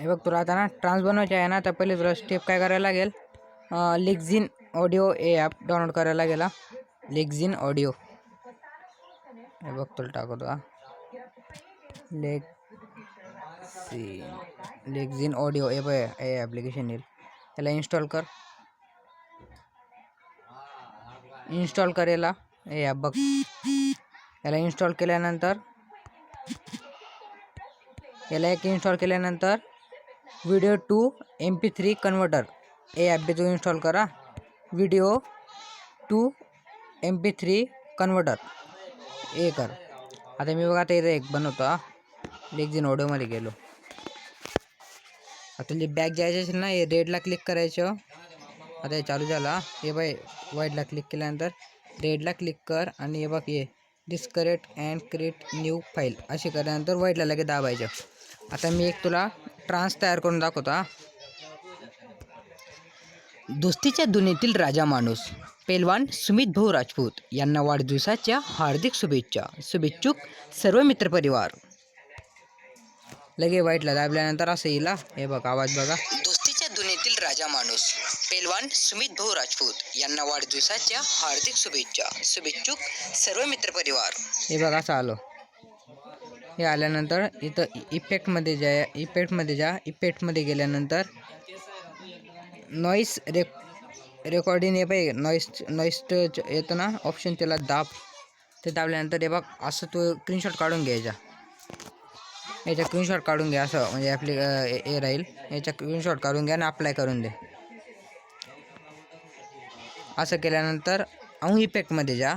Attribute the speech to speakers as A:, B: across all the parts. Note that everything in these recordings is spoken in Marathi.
A: हे बघ तुला आता ना ट्रान्स बनवायचे आहे ना, तर पहिले तुला स्टेप काय करायला लागेल, लेक्झिन ऑडिओ हे ॲप डाउनलोड करायला लागेल. लेक्झिन ऑडिओ हे बघ तुला टाकतो लेक्झिन ऑडिओ हे ॲप्लिकेशन येईल. त्याला इन्स्टॉल कर याला हे ॲप बघ. याला इन्स्टॉल केल्यानंतर व्हिडिओ टू MP3 कन्वर्टर हे ॲप बी तू इन्स्टॉल करा. व्हिडिओ टू MP3 कन्वर्टर हे कर. आता मी बघा आता इथे एक बनवतो. लेक्झिन ऑडिओमध्ये गेलो. आता तुझी बॅग जायची असेल ना, हे रेडला क्लिक करायचं. आता हे चालू झाला. हे बाय वाईटला क्लिक केल्यानंतर रेडला क्लिक कर आणि हे बघ हे disconnect and create new file असे केल्यानंतर वाईटला लगेच दाबायचं. आता मी एक तुला ट्रान्स तयार करून दाखवतो. दोस्तीच्या दुनियेतील राजा माणूस पेलवान सुमित भाऊ राजपूत यांना वाढदिवसाच्या हार्दिक शुभेच्छा. शुभेच्छुक सर्व मित्रपरिवार. लगे वाईटला दाबल्यानंतर असं येईल. हे बघ आवाज बघा. दोस्तीच्या दुनियेतील राजा माणूस पेलवान सुमित भाऊ राजपूत यांना वाढदिवसाच्या हार्दिक शुभेच्छा. शुभेच्छुक सर्व मित्रपरिवार. हे बघ असं आलं. हे आल्यानंतर इथं इफेक्टमध्ये जा. इफेक्टमध्ये गेल्यानंतर नॉईस रेकॉर्डिंग हे पाहिजे. नॉईस येतं ना ऑप्शन, त्याला दाब. ते दाबल्यानंतर हे बघ असं तू स्क्रीनशॉट काढून घ्यायचा. याचा स्क्रीनशॉट काढून घ्या असं, म्हणजे हे राहील. याचा स्क्रीनशॉट काढून घ्या आणि अप्लाय करून दे. असं केल्यानंतर इफेक्टमध्ये जा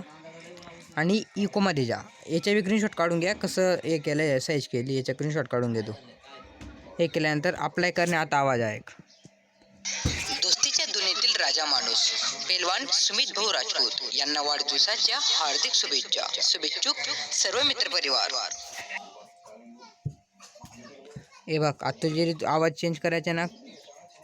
A: आणि इकोमध्ये जा. याच्या बी स्क्रीनशॉट काढून घ्या. कसं हे केलं साईज केली याच्या स्क्रीनशॉट काढून घेतो. हे केल्यानंतर अप्लाय करणे. आता आवाज आहे. दोस्तीच्या दुनियेतील राजा माणूस पेलवान सुमित भाऊ राजपूत यांना वाढदिवसाच्या हार्दिक शुभेच्छा. शुभेच्छुक सर्व मित्रपरिवार. हे बघ आता जरी आवाज चेंज करायचा ना,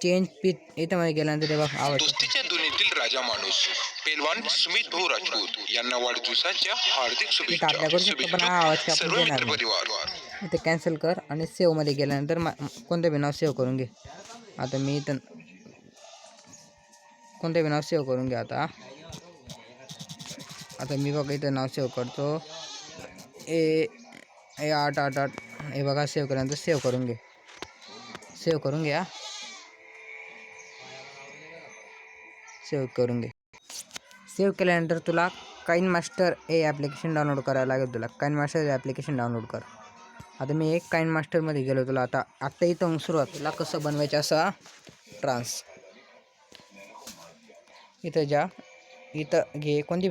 A: चेंज पिच इथं मध्ये गेल्यानंतर हे बघ आवाज. दोस्तीच्या दुनियेतील राजा माणूस पेलवान सुमित भाऊ राजपूत यांना वाढदिवसाच्या हार्दिक शुभेच्छा. शुभेच्छुक सर्व मित्रपरिवार. इथे कॅन्सल कर आणि सेव्ह मध्ये गेल्यानंतर कोणतं बी नाव सेव्ह करून घे. आता मी इथं कोणतं बी नाव सेव्ह करून घे. आता मी बघा इथं नाव सेव्ह करतो. ए 888 हे बघा सेव्ह केल्यानंतर सेव्ह करून घे. सेव्ह करून घ्या. सेव्ह केल्यानंतर तुला काइनमास्टर हे ॲप्लिकेशन डाउनलोड करायला लागेल. तुला काइनमास्टर हे ॲप्लिकेशन डाउनलोड कर. आता मी एक काइनमास्टरमध्ये गेलो. तुला आता इथं सुरुवातीला कसं बनवायचं असं ट्रान्स. इथं जा. इथं घे कोणती